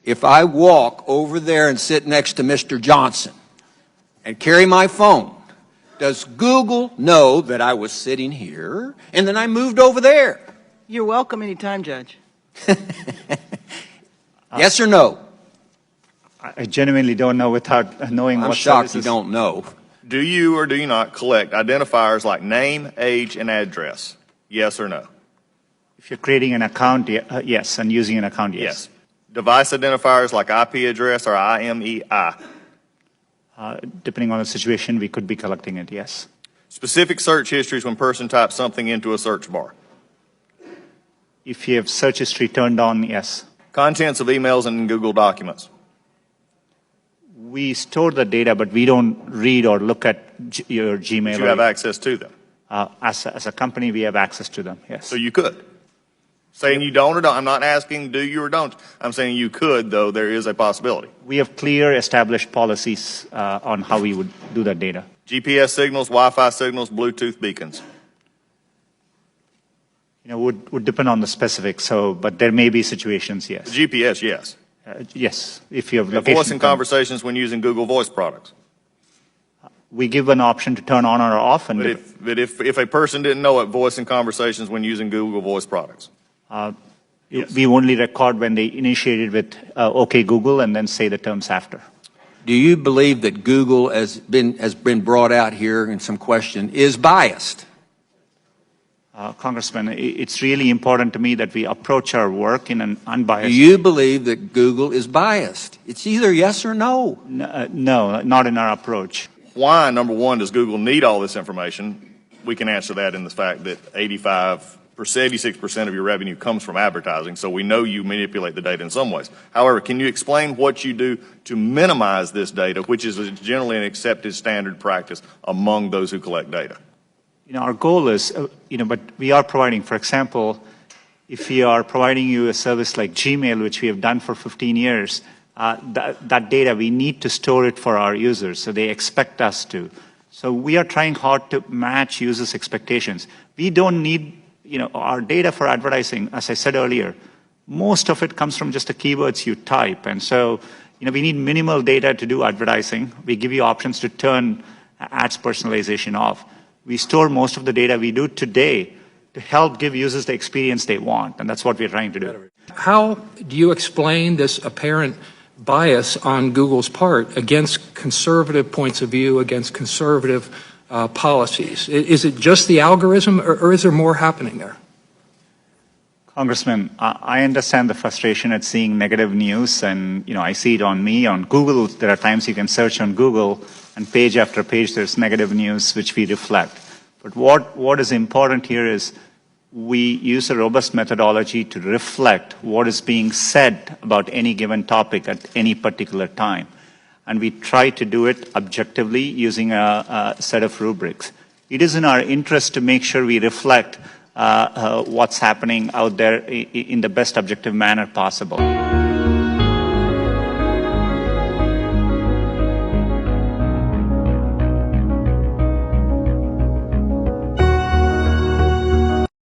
if I walk over there and sit next to Mr. Johnson and carry my phone, does Google know that I was sitting here and then I moved over there? You're welcome anytime, Judge. Yes or no? I genuinely don't know without knowing I'm what shocked services. you don't know. Do you or do you not collect identifiers like name, age, and address? Yes or no? If you're creating an account, yes, and using an account, yes. Yes. Device identifiers like IP address or IMEI? Depending on the situation, we could be collecting it, yes. Specific search histories when person types something into a search bar? If you have search history turned on, yes. Contents of emails and Google Documents? We store the data, but we don't read or look at your Gmail. You have access to them? As a company, we have access to them, yes. So you could. Saying you don't or don't. I'm not asking do you or don't. I'm saying you could, though there is a possibility. We have clear established policies on how we would do that data. GPS signals, Wi-Fi signals, Bluetooth beacons? You know, would depend on the specifics, but there may be situations, yes. GPS, yes. Yes, if you have location. Voice and conversations when using Google Voice products? We give an option to turn on or off. And But if a person didn't know it, voice and conversations when using Google Voice products? Yes. We only record when they initiated with OK Google and then say the terms after. Do you believe that Google has been brought out here in some question is biased? Congressman, it's really important to me that we approach our work in an unbiased. Do you believe that Google is biased? It's either yes or no. No, not in our approach. Why, number one, does Google need all this information? We can answer that in the fact that 86% of your revenue comes from advertising, so we know you manipulate the data in some ways. However, can you explain what you do to minimize this data, which is generally an accepted standard practice among those who collect data? You know, our goal is, but we are providing, for example, if we are providing you a service like Gmail, which we have done for 15 years, that data, we need to store it for our users, so they expect us to. So we are trying hard to match users' expectations. We don't need, our data for advertising, as I said earlier, most of it comes from just the keywords you type. And so, we need minimal data to do advertising. We give you options to turn ads personalization off. We store most of the data we do today to help give users the experience they want, and that's what we're trying to do. How do you explain this apparent bias on Google's part against conservative points of view, against conservative policies? Is it just the algorithm, or is there more happening there? Congressman, I understand the frustration at seeing negative news, and I see it on me. On Google, there are times you can search on Google, and page after page there's negative news which we reflect. But what is important here is we use a robust methodology to reflect what is being said about any given topic at any particular time. And we try to do it objectively using a set of rubrics. It is in our interest to make sure we reflect what's happening out there in the best objective manner possible.